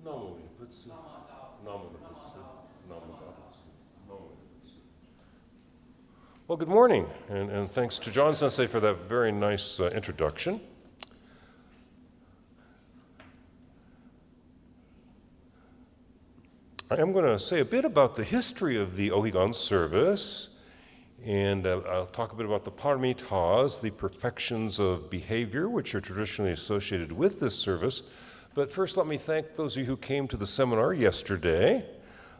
Well, good morning, and thanks to John Sensei for that very nice introduction. I am going to say a bit about the history of the Ohigan service, and I'll talk a bit about the paramitas, the perfections of behavior, which are traditionally associated with this service. But first, let me thank those of you who came to the seminar yesterday,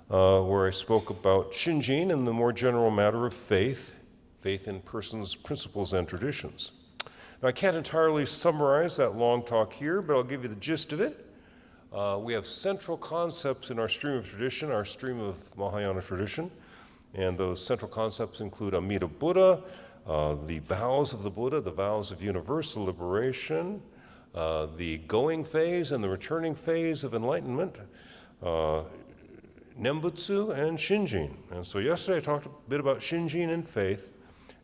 where I spoke about Shinjin and the more general matter of faith in persons, principles, and traditions. Now, I can't entirely summarize that long talk here, but I'll give you the gist of it. We have central concepts in our stream of tradition, our stream of Mahayana tradition, and those central concepts include Amida Buddha, the vows of the Buddha, the vows of universal liberation, the going phase and the returning phase of enlightenment, Nembutsu, and Shinjin. And so yesterday I talked a bit about Shinjin and faith.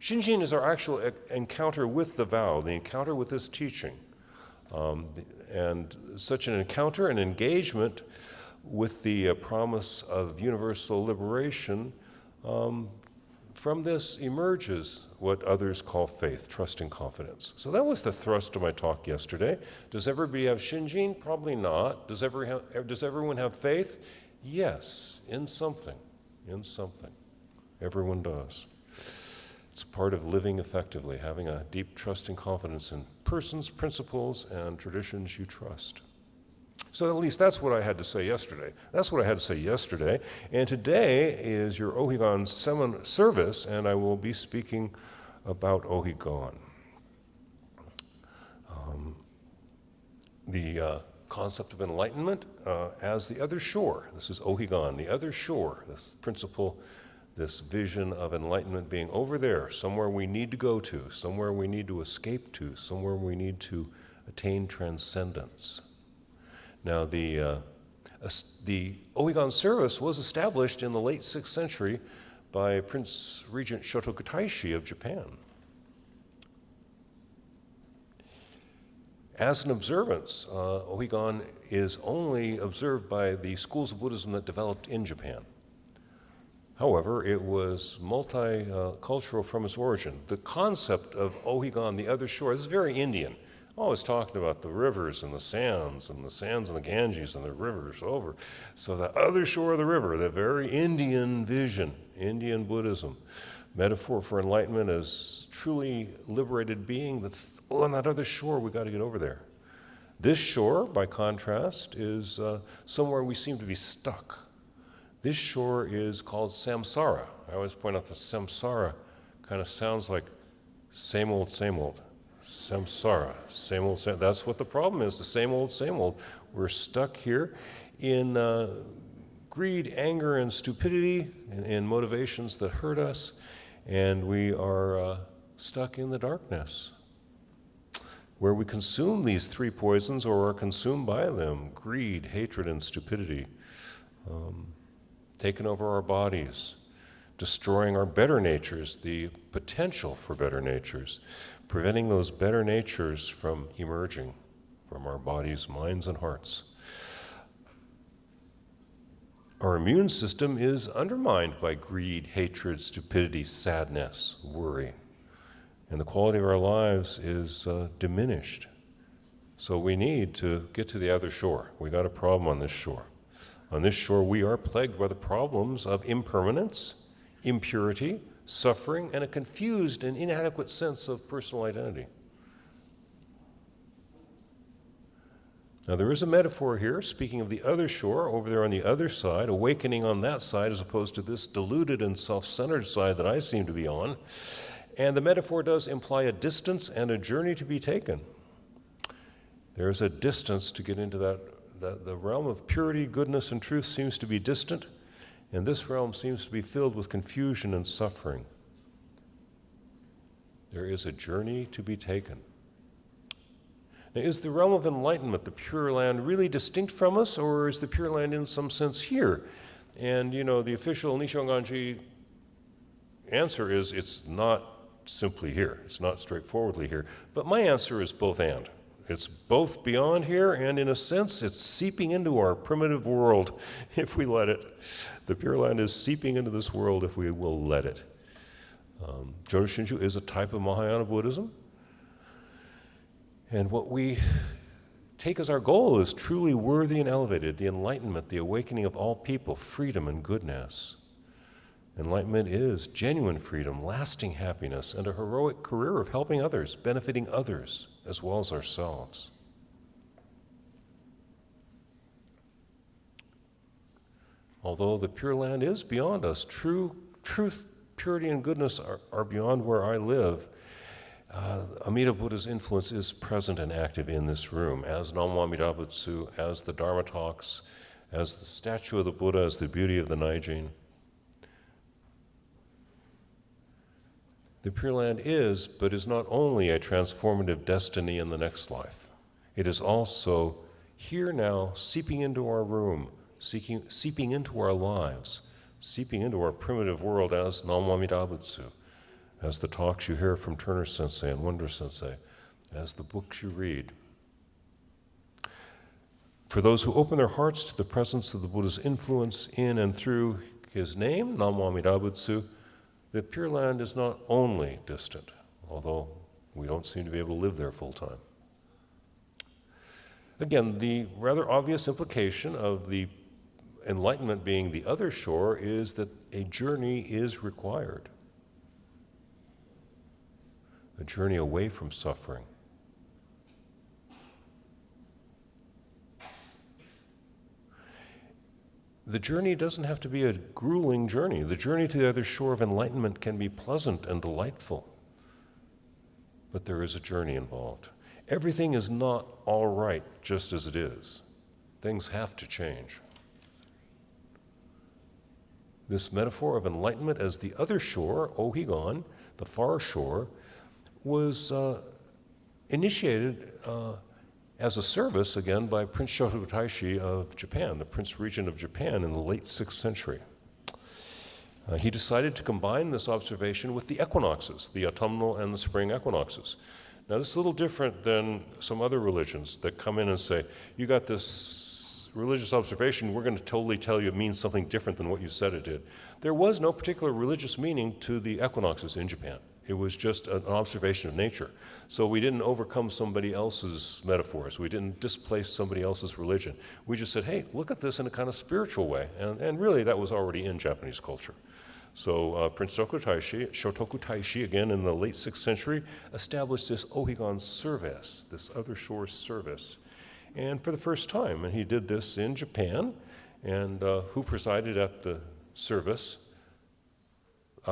Shinjin is our actual encounter with the vow, the encounter with this teaching. And such an encounter and engagement with the promise of universal liberation, from this emerges what others call faith, trust and confidence. So that was the thrust of my talk yesterday. Does everybody have Shinjin? Probably not. Does everyone have faith? Yes, in something. Everyone does. It's part of living effectively, having a deep trust and confidence in persons, principles, and traditions you trust. So at least that's what I had to say yesterday. And today is your Ohigan service, and I will be speaking about Ohigan. The concept of enlightenment as the other shore. This is Ohigan, the other shore, this principle, this vision of enlightenment being over there, somewhere we need to go to, somewhere we need to escape to, somewhere we need to attain transcendence. Now, the Ohigan service was established in the late 6th century by Prince Regent Shotoku Taishi of Japan. As an observance, Ohigan is only observed by the schools of Buddhism that developed in Japan. However, it was multicultural from its origin. The concept of Ohigan, the other shore, this is very Indian. Always talking about the rivers and the sands and the Ganges and the rivers over. So the other shore of the river, the very Indian vision, Indian Buddhism, metaphor for enlightenment as truly liberated being that's on that other shore, we got to get over there. This shore, by contrast, is somewhere we seem to be stuck. This shore is called samsara. I always point out the samsara kind of sounds like same old. Samsara, same old. That's what the problem is, the same old. We're stuck here in greed, anger, and stupidity, in motivations that hurt us, and we are stuck in the darkness, where we consume these three poisons or are consumed by them: greed, hatred, and stupidity, taking over our bodies, destroying our better natures, the potential for better natures, preventing those better natures from emerging from our bodies, minds, and hearts. Our immune system is undermined by greed, hatred, stupidity, sadness, worry, and the quality of our lives is diminished. So we need to get to the other shore. We got a problem on this shore. On this shore, we are plagued by the problems of impermanence, impurity, suffering, and a confused and inadequate sense of personal identity. Now, there is a metaphor here, speaking of the other shore, over there on the other side, awakening on that side as opposed to this deluded and self-centered side that I seem to be on. And the metaphor does imply a distance and a journey to be taken. There's a distance to get into that. The realm of purity, goodness, and truth seems to be distant, and this realm seems to be filled with confusion and suffering. There is a journey to be taken. Now, is the realm of enlightenment, the Pure Land, really distinct from us, or is the Pure Land in some sense here? And, the official Nisshoganji answer is it's not simply here. It's not straightforwardly here. But my answer is both and. It's both beyond here, and in a sense, it's seeping into our primitive world if we let it. The Pure Land is seeping into this world if we will let it. Jodo Shinshu is a type of Mahayana Buddhism. And what we take as our goal is truly worthy and elevated, the enlightenment, the awakening of all people, freedom and goodness. Enlightenment is genuine freedom, lasting happiness, and a heroic career of helping others, benefiting others as well as ourselves. Although the Pure Land is beyond us, truth, purity, and goodness are beyond where I live, Amida Buddha's influence is present and active in this room, as Namwa Amida Butsu, as the Dharma talks, as the statue of the Buddha, as the beauty of the Naijin. The Pure Land is, but is not only a transformative destiny in the next life. It is also here now, seeping into our room, seeping into our lives, seeping into our primitive world as Namwa Amida Butsu, as the talks you hear from Turner Sensei and Wonder Sensei, as the books you read. For those who open their hearts to the presence of the Buddha's influence in and through his name, Namwa Amida Butsu, the Pure Land is not only distant, although we don't seem to be able to live there full time. Again, the rather obvious implication of the enlightenment being the other shore is that a journey is required. A journey away from suffering. The journey doesn't have to be a grueling journey. The journey to the other shore of enlightenment can be pleasant and delightful. But there is a journey involved. Everything is not all right just as it is. Things have to change. This metaphor of enlightenment as the other shore, Ohigan, the far shore, was initiated as a service, again, by Prince Shotoku Taishi of Japan, the Prince Regent of Japan in the late 6th century. He decided to combine this observation with the equinoxes, the autumnal and the spring equinoxes. Now, this is a little different than some other religions that come in and say, you got this religious observation, we're going to totally tell you it means something different than what you said it did. There was no particular religious meaning to the equinoxes in Japan. It was just an observation of nature. So we didn't overcome somebody else's metaphors. We didn't displace somebody else's religion. We just said, hey, look at this in a kind of spiritual way. And really, that was already in Japanese culture. So Prince Shotoku Taishi, again in the late 6th century, established this Ohigan service, this other shore service. And for the first time, and he did this in Japan, and who presided at the service?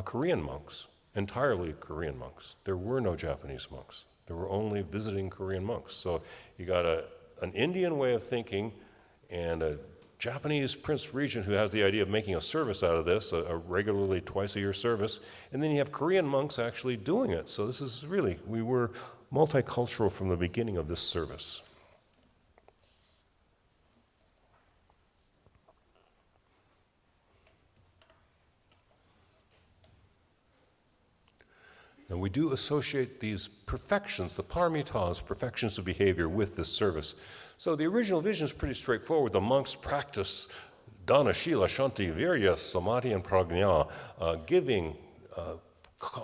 Korean monks. Entirely Korean monks. There were no Japanese monks. There were only visiting Korean monks. So you got an Indian way of thinking and a Japanese Prince Regent who has the idea of making a service out of this, a regularly twice-a-year service, and then you have Korean monks actually doing it. So this is really, we were multicultural from the beginning of this service. And we do associate these perfections, the paramitas, perfections of behavior, with this service. So the original vision is pretty straightforward. The monks practice dana, shila, shanti, virya, samadhi, and prajna, giving,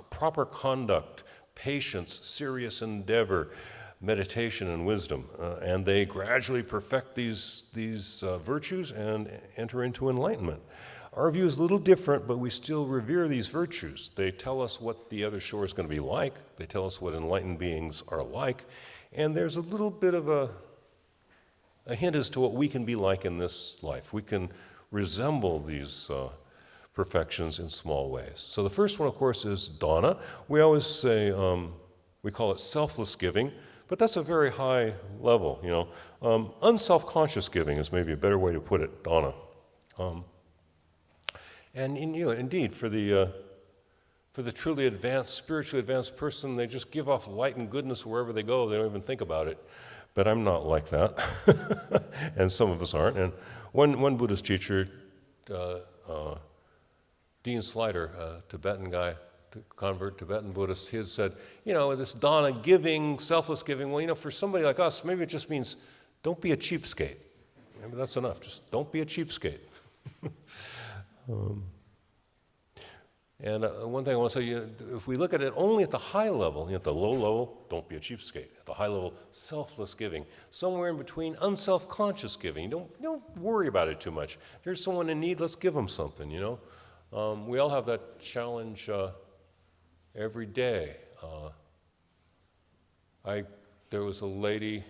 proper conduct, patience, serious endeavor, meditation, and wisdom. And they gradually perfect these virtues and enter into enlightenment. Our view is a little different, but we still revere these virtues. They tell us what the other shore is going to be like. They tell us what enlightened beings are like. And there's a little bit of a hint as to what we can be like in this life. We can resemble these perfections in small ways. So the first one, of course, is dana. We always say, we call it selfless giving, but that's a very high level, you know. Unself-conscious giving is maybe a better way to put it, dana. And indeed, for the truly advanced, spiritually advanced person, they just give off light and goodness wherever they go. They don't even think about it. But I'm not like that, and some of us aren't. And one Buddhist teacher, Dean Slider, a Tibetan guy, convert, Tibetan Buddhist, he had said, this dana giving, selfless giving, well, for somebody like us, maybe it just means don't be a cheapskate. Maybe that's enough. Just don't be a cheapskate. And one thing I want to say, if we look at it only at the high level, at the low level, don't be a cheapskate. At the high level, selfless giving. Somewhere in between, unself-conscious giving. Don't worry about it too much. There's someone in need, let's give them something, We all have that challenge every day. There was a lady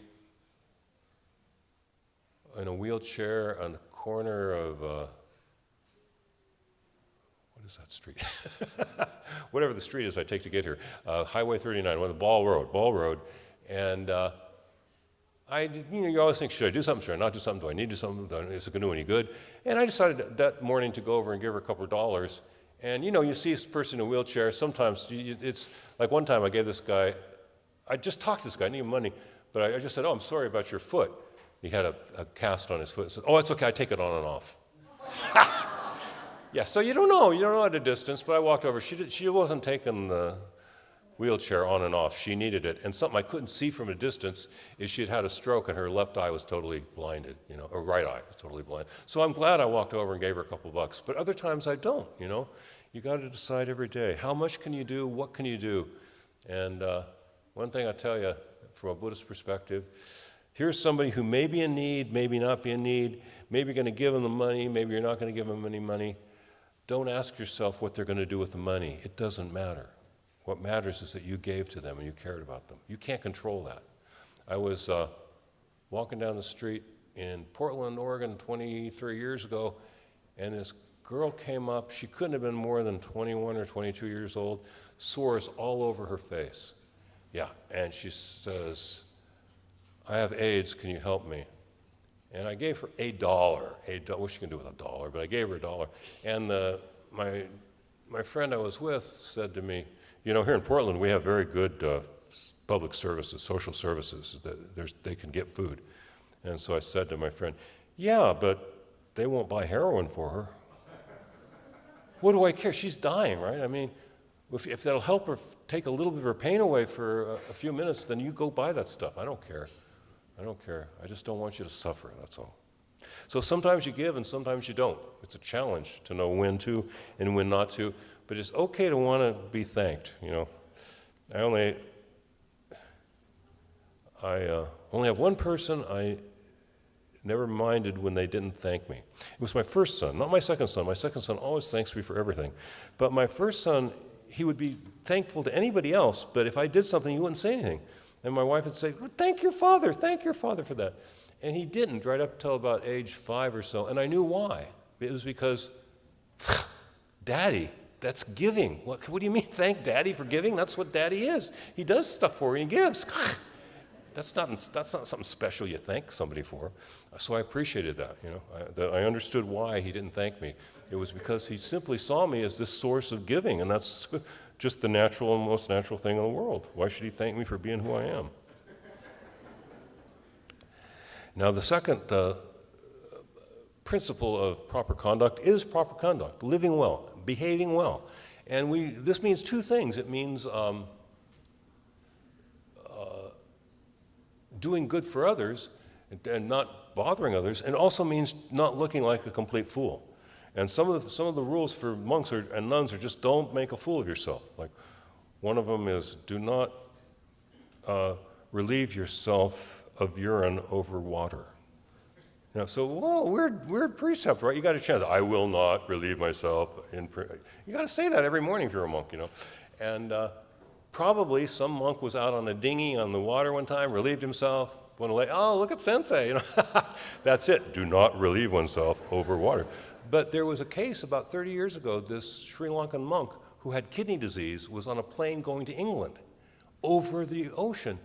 in a wheelchair on the corner of, what is that street? Whatever the street is I take to get here. Highway 39, the Ball Road. And you always think, should I do something? Should I not do something? Do I need to do something? Is it going to do any good? And I decided that morning to go over and give her a couple of dollars. And you see this person in a wheelchair, sometimes it's like one time I gave this guy, I just talked to this guy, I needed money, but I just said, I'm sorry about your foot. He had a cast on his foot. I said, it's okay, I take it on and off. Yeah, so you don't know at a distance, but I walked over. She wasn't taking the wheelchair on and off. She needed it. And something I couldn't see from a distance is she had a stroke and her left eye was totally blinded, her right eye was totally blind. So I'm glad I walked over and gave her a couple bucks. But other times I don't, You got to decide every day, how much can you do, what can you do? And one thing I tell you from a Buddhist perspective, here's somebody who may be in need, maybe not be in need, maybe you're going to give them the money, maybe you're not going to give them any money. Don't ask yourself what they're going to do with the money. It doesn't matter. What matters is that you gave to them and you cared about them. You can't control that. I was walking down the street in Portland, Oregon 23 years ago, and this girl came up. She couldn't have been more than 21 or 22 years old, sores all over her face. Yeah, and she says, I have AIDS, can you help me? And I gave her $1. What she can do with $1, but I gave her $1. And my friend I was with said to me, here in Portland we have very good public services, social services, they can get food. And so I said to my friend, yeah, but they won't buy heroin for her. What do I care? She's dying, right? I mean, if that'll help her take a little bit of her pain away for a few minutes, then you go buy that stuff. I don't care. I just don't want you to suffer, that's all. So sometimes you give and sometimes you don't. It's a challenge to know when to and when not to, but it's okay to want to be thanked, I only have one person I never minded when they didn't thank me. It was my first son, not my second son. My second son always thanks me for everything. But my first son, he would be thankful to anybody else, but if I did something, he wouldn't say anything. And my wife would say, well, thank your father for that. And he didn't right up till about age 5 or so, and I knew why. It was because, Daddy, that's giving. What do you mean, thank Daddy for giving? That's what Daddy is. He does stuff for you and gives. That's not something special you thank somebody for. So I appreciated that, that I understood why he didn't thank me. It was because he simply saw me as this source of giving, and that's just the natural and most natural thing in the world. Why should he thank me for being who I am? Now, the second principle of proper conduct is proper conduct, living well, behaving well. And this means two things. It means doing good for others and not bothering others, and also means not looking like a complete fool. And some of the rules for monks and nuns are just don't make a fool of yourself. Like one of them is do not relieve yourself of urine over water. So weird precept, right? You got a chance. I will not relieve myself in. You got to say that every morning if you're a monk, And probably some monk was out on a dinghy on the water one time, relieved himself. Oh, look at Sensei. That's it. Do not relieve oneself over water. But there was a case about 30 years ago. This Sri Lankan monk who had kidney disease was on a plane going to England over the ocean.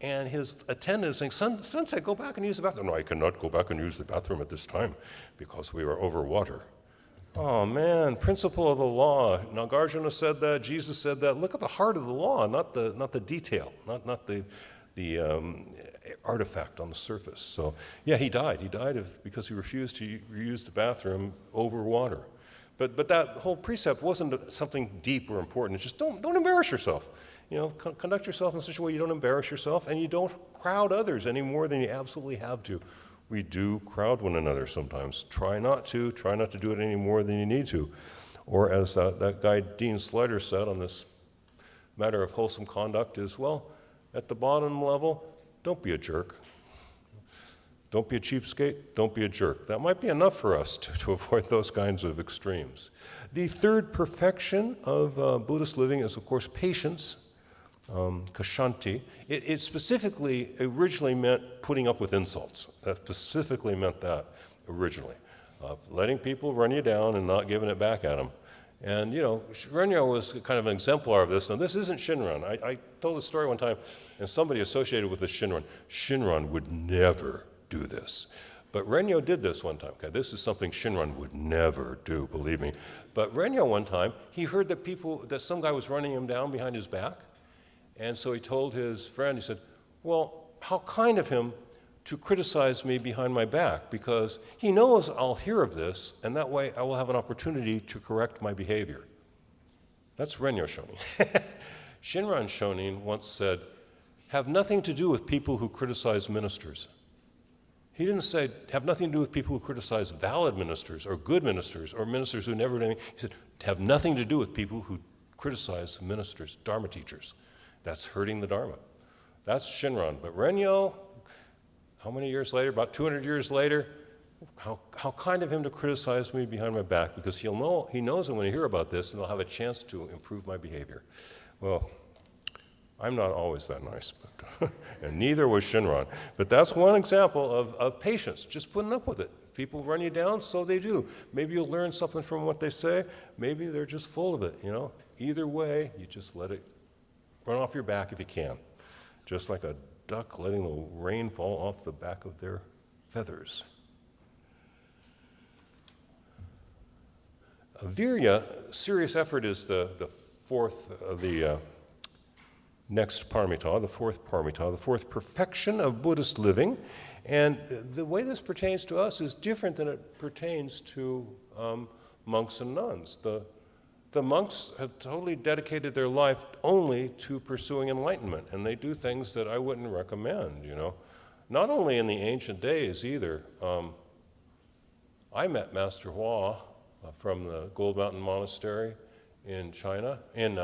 And his attendant is saying, Sensei, go back and use the bathroom. No, I cannot go back and use the bathroom at this time because we are over water. Oh, man, principle of the law. Nagarjuna said that, Jesus said that. Look at the heart of the law, not the detail, not the artifact on the surface. So, yeah, he died. He died because he refused to use the bathroom over water. But that whole precept wasn't something deep or important. It's just don't embarrass yourself. Conduct yourself in such a way you don't embarrass yourself, and you don't crowd others any more than you absolutely have to. We do crowd one another sometimes. Try not to do it any more than you need to. Or as that guy Dean Slider said on this matter of wholesome conduct is, well, at the bottom level, don't be a jerk. Don't be a cheapskate, don't be a jerk. That might be enough for us to avoid those kinds of extremes. The third perfection of Buddhist living is, of course, patience, kshanti. It specifically originally meant putting up with insults. That specifically meant that originally. Letting people run you down and not giving it back at them. And, Renyo was kind of an exemplar of this. Now, this isn't Shinran. I told this story one time, and somebody associated with the Shinran. Shinran would never do this. But Renyo did this one time. Okay, this is something Shinran would never do, believe me. But Renyo one time, he heard that some guy was running him down behind his back. And so he told his friend, he said, well, how kind of him to criticize me behind my back, because he knows I'll hear of this, and that way I will have an opportunity to correct my behavior. That's Renyo Shonin. Shinran Shonin once said, have nothing to do with people who criticize ministers. He didn't say, have nothing to do with people who criticize valid ministers or good ministers or ministers who never do anything. He said, have nothing to do with people who criticize ministers, Dharma teachers. That's hurting the Dharma. That's Shinran. But Renyo, how many years later? About 200 years later, how kind of him to criticize me behind my back, because he knows I'm going to hear about this and I'll have a chance to improve my behavior. Well, I'm not always that nice, but and neither was Shinran. But that's one example of patience, just putting up with it. If people run you down, so they do. Maybe you'll learn something from what they say. Maybe they're just full of it, Either way, you just let it run off your back if you can. Just like a duck letting the rain fall off the back of their feathers. Virya, serious effort, is the fourth of the next paramita, the fourth perfection of Buddhist living. And the way this pertains to us is different than it pertains to monks and nuns. The monks have totally dedicated their life only to pursuing enlightenment, and they do things that I wouldn't recommend, Not only in the ancient days either. I met Master Hua from the Gold Mountain Monastery in China, in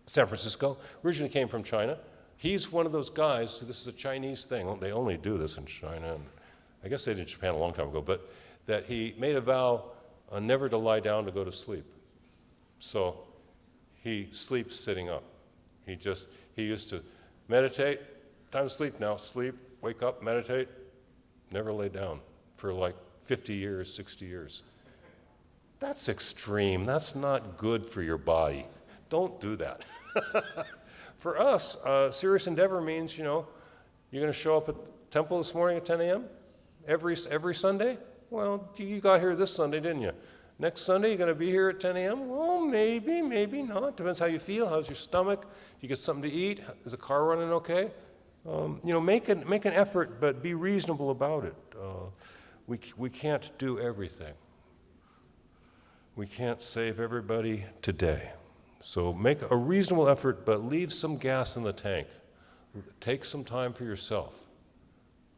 San Francisco, originally came from China. He's one of those guys, so this is a Chinese thing, they only do this in China, and I guess they did in Japan a long time ago, but that he made a vow never to lie down to go to sleep. So he sleeps sitting up. He used to meditate, time to sleep now, sleep, wake up, meditate, never lay down for like 50 years, 60 years. That's extreme, that's not good for your body. Don't do that. For us, serious endeavor means, you're going to show up at the temple this morning at 10 a.m. every Sunday? Well, you got here this Sunday, didn't you? Next Sunday, you're going to be here at 10 a.m.? Well, maybe not. Depends how you feel. How's your stomach? You get something to eat? Is the car running okay? Make an effort, but be reasonable about it. We can't do everything. We can't save everybody today. So make a reasonable effort, but leave some gas in the tank. Take some time for yourself.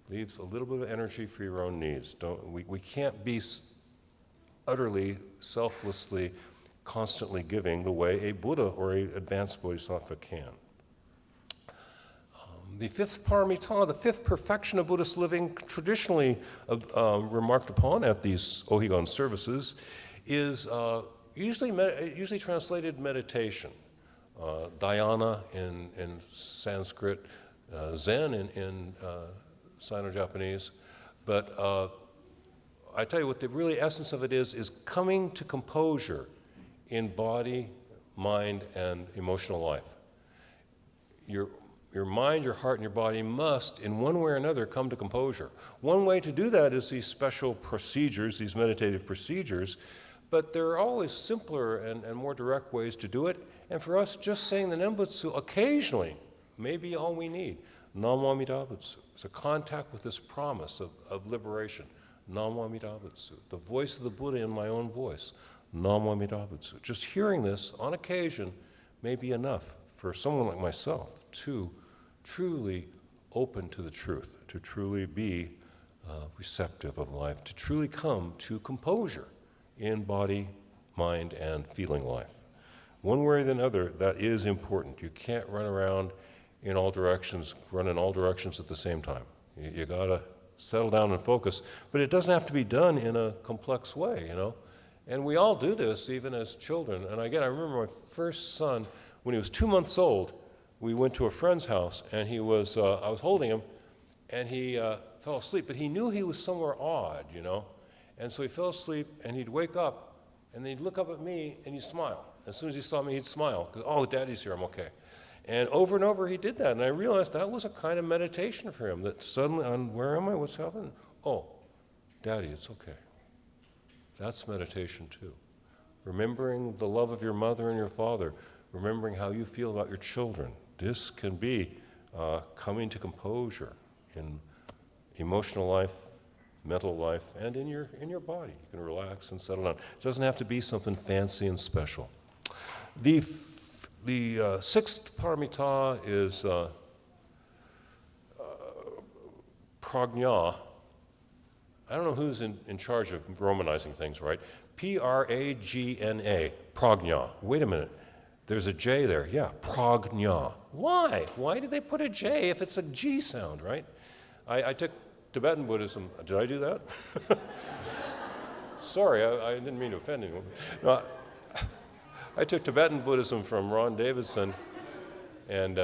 Leave a little bit of energy for your own needs. We can't be utterly, selflessly, constantly giving the way a Buddha or an advanced Bodhisattva can. The fifth paramita, the fifth perfection of Buddhist living, traditionally remarked upon at these Ohigan services, is usually translated meditation. Dhyana in Sanskrit, Zen in Sino-Japanese. But I tell you what the really essence of it is coming to composure in body, mind, and emotional life. Your mind, your heart, and your body must, in one way or another, come to composure. One way to do that is these special procedures, these meditative procedures, but there are always simpler and more direct ways to do it. And for us, just saying the Nembutsu occasionally may be all we need. Namo Amida Butsu. It's a contact with this promise of liberation. Namo Amida Butsu. The voice of the Buddha in my own voice. Namo Amida Butsu. Just hearing this on occasion may be enough for someone like myself to truly open to the truth, to truly be receptive of life, to truly come to composure in body, mind, and feeling life. One way or the other, that is important. You can't run around in all directions, run in all directions at the same time. You gotta settle down and focus, but it doesn't have to be done in a complex way, you know? And we all do this, even as children. And again, I remember my first son, when he was 2 months old, we went to a friend's house, and I was holding him, and he fell asleep, but he knew he was somewhere odd, you know? And so he fell asleep, and he'd wake up, and then he'd look up at me, and he'd smile. As soon as he saw me, he'd smile, because, oh, Daddy's here, I'm okay. And over he did that, and I realized that was a kind of meditation for him, that suddenly, where am I, what's happening? Oh, Daddy, it's okay. That's meditation too. Remembering the love of your mother and your father, remembering how you feel about your children. This can be coming to composure in emotional life, mental life, and in your body. You can relax and settle down. It doesn't have to be something fancy and special. The sixth paramita is prajna. I don't know who's in charge of romanizing things, right? P-R-A-G-N-A, prajna. Wait a minute, there's a J there. Yeah, prajna. Why? Why did they put a J if it's a G sound, right? I took Tibetan Buddhism. Did I do that? Sorry, I didn't mean to offend anyone. No, I took Tibetan Buddhism from Ron Davidson, and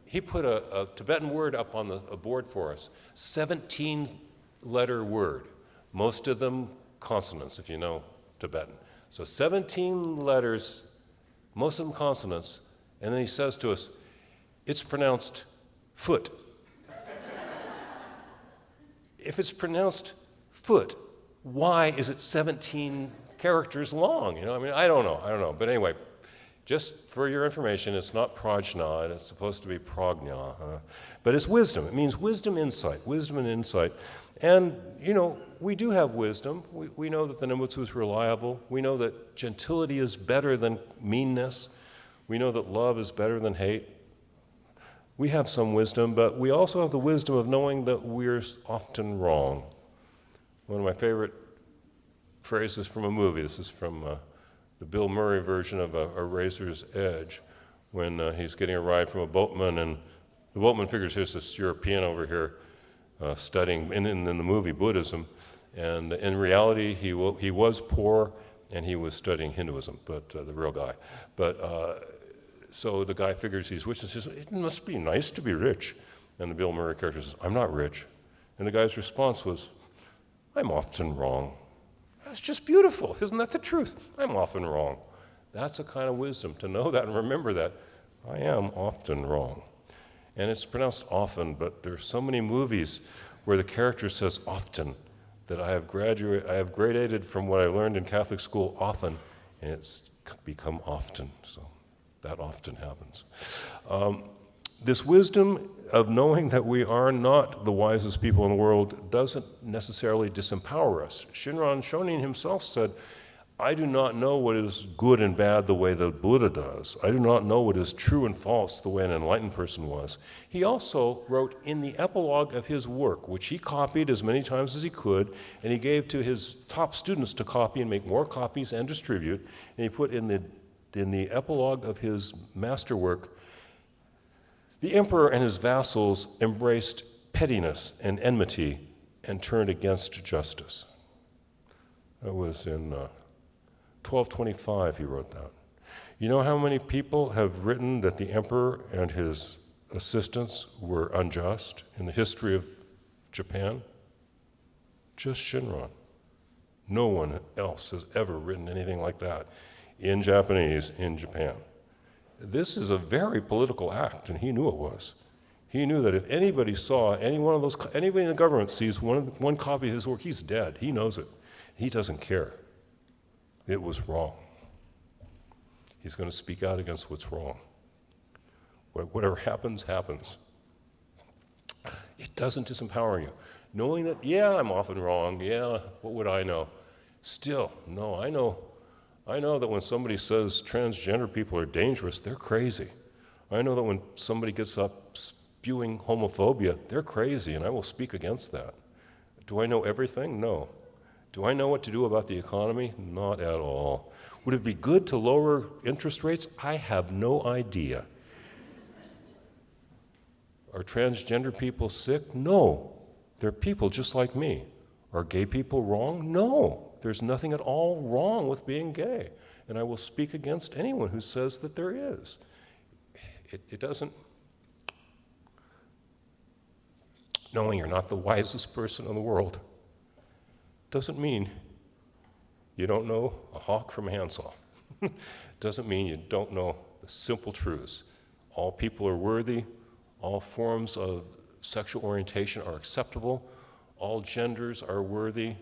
he put a Tibetan word up on a board for us, 17-letter word, most of them consonants, if you know Tibetan. So 17 letters, most of them consonants, and then he says to us, it's pronounced foot. If it's pronounced foot, why is it 17 characters long? You know, I mean, I don't know. But anyway, just for your information, it's not prajna, it's supposed to be prajna. But it's wisdom. It means wisdom and insight. And, you know, we do have wisdom. We know that the Nembutsu is reliable. We know that gentility is better than meanness. We know that love is better than hate. We have some wisdom, but we also have the wisdom of knowing that we're often wrong. One of my favorite phrases from a movie, this is from the Bill Murray version of A Razor's Edge, when he's getting a ride from a boatman, and the boatman figures here's this European over here studying, in the movie, Buddhism, and in reality he was poor and he was studying Hinduism, but the real guy. But so the guy figures he's rich and says, it must be nice to be rich. And the Bill Murray character says, I'm not rich. And the guy's response was, I'm often wrong. That's just beautiful. Isn't that the truth? I'm often wrong. That's a kind of wisdom, to know that and remember that. I am often wrong. And it's pronounced often, but there's so many movies where the character says often that I have gradated from what I learned in Catholic school often, and it's become often. So that often happens. This wisdom of knowing that we are not the wisest people in the world doesn't necessarily disempower us. Shinran Shonin himself said, I do not know what is good and bad the way the Buddha does. I do not know what is true and false the way an enlightened person was. He also wrote in the epilogue of his work, which he copied as many times as he could, and he gave to his top students to copy and make more copies and distribute, and he put in the epilogue of his masterwork, the emperor and his vassals embraced pettiness and enmity and turned against justice. That was in 1225 he wrote that. You know how many people have written that the emperor and his assistants were unjust in the history of Japan? Just Shinran. No one else has ever written anything like that in Japanese in Japan. This is a very political act, and he knew it was. He knew that if anybody saw anybody in the government sees one copy of his work, he's dead. He knows it. He doesn't care. It was wrong. He's going to speak out against what's wrong. Whatever happens, happens. It doesn't disempower you. Knowing that, yeah, I'm often wrong. Yeah, what would I know? Still, no, I know I know that when somebody says transgender people are dangerous, they're crazy. I know that when somebody gets up spewing homophobia, they're crazy, and I will speak against that. Do I know everything? No. Do I know what to do about the economy? Not at all. Would it be good to lower interest rates? I have no idea. Are transgender people sick? No. They're people just like me. Are gay people wrong? No. There's nothing at all wrong with being gay. And I will speak against anyone who says that there is. It doesn't. Knowing you're not the wisest person in the world doesn't mean you don't know a hawk from a handsaw. Doesn't mean you don't know the simple truths. All people are worthy. All forms of sexual orientation are acceptable. All genders are worthy.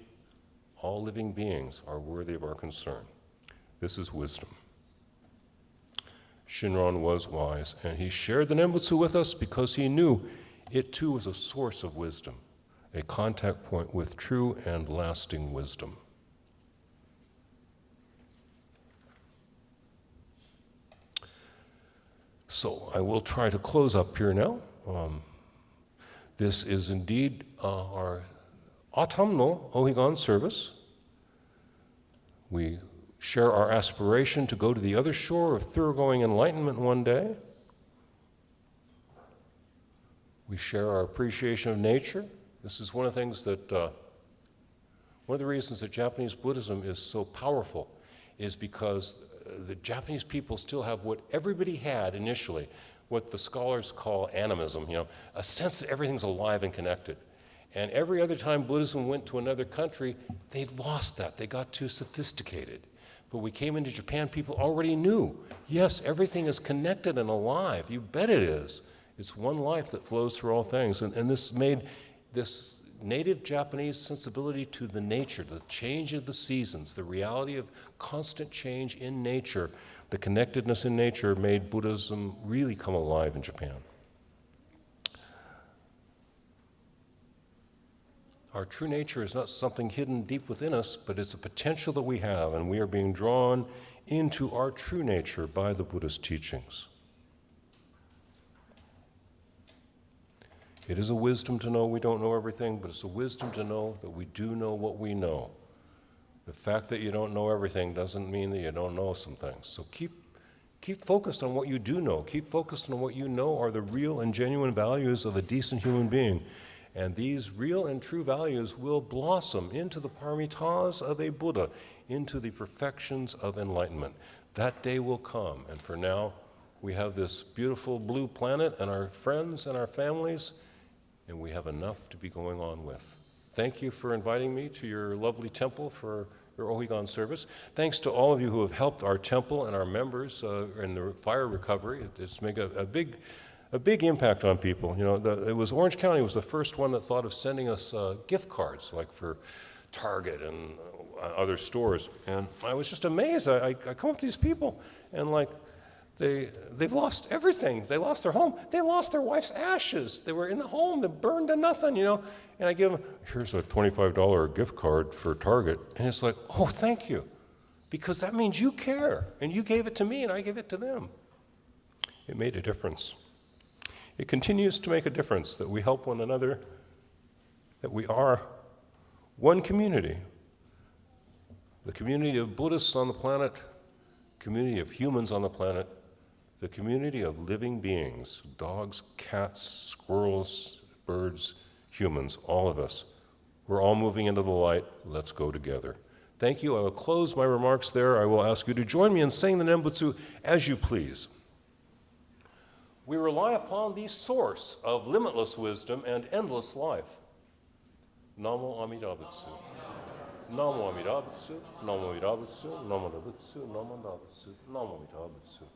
All living beings are worthy of our concern. This is wisdom. Shinran was wise, and he shared the Nembutsu with us because he knew it too was a source of wisdom, a contact point with true and lasting wisdom. So I will try to close up here now. This is indeed our autumnal Ohigan service. We share our aspiration to go to the other shore of thoroughgoing enlightenment one day. We share our appreciation of nature. This is one of the things that, one of the reasons that Japanese Buddhism is so powerful is because the Japanese people still have what everybody had initially, what the scholars call animism, a sense that everything's alive and connected. And every other time Buddhism went to another country, they lost that. They got too sophisticated. But we came into Japan, people already knew, yes, everything is connected and alive. You bet it is. It's one life that flows through all things. And this made this native Japanese sensibility to the nature, the change of the seasons, the reality of constant change in nature, the connectedness in nature made Buddhism really come alive in Japan. Our true nature is not something hidden deep within us, but it's a potential that we have, and we are being drawn into our true nature by the Buddhist teachings. It is a wisdom to know we don't know everything, but it's a wisdom to know that we do know what we know. The fact that you don't know everything doesn't mean that you don't know some things. So keep focused on what you do know. Keep focused on what you know are the real and genuine values of a decent human being. And these real and true values will blossom into the paramitas of a Buddha, into the perfections of enlightenment. That day will come. And for now, we have this beautiful blue planet and our friends and our families, and we have enough to be going on with. Thank you for inviting me to your lovely temple for your Ohigan service. Thanks to all of you who have helped our temple and our members in the fire recovery. It's made a big impact on people. It was Orange County was the first one that thought of sending us gift cards, like for Target and other stores. And I was just amazed. I come up to these people, and they've lost everything. They lost their home. They lost their wife's ashes. They were in the home. They burned to nothing, And I give them, here's a $25 gift card for Target. And it's like, oh, thank you. Because that means you care. And you gave it to me, and I gave it to them. It made a difference. It continues to make a difference that we help one another, that we are one community. The community of Buddhists on the planet, community of humans on the planet, the community of living beings, dogs, cats, squirrels, birds, humans, all of us. We're all moving into the light. Let's go together. Thank you. I will close my remarks there. I will ask you to join me in saying the Nembutsu as you please. We rely upon the source of limitless wisdom and endless life. Namo Amida Butsu. Namo Amida Butsu. Namo Amida Butsu. Namo Amida Butsu. Namo Amida Butsu. Namo Amida Butsu.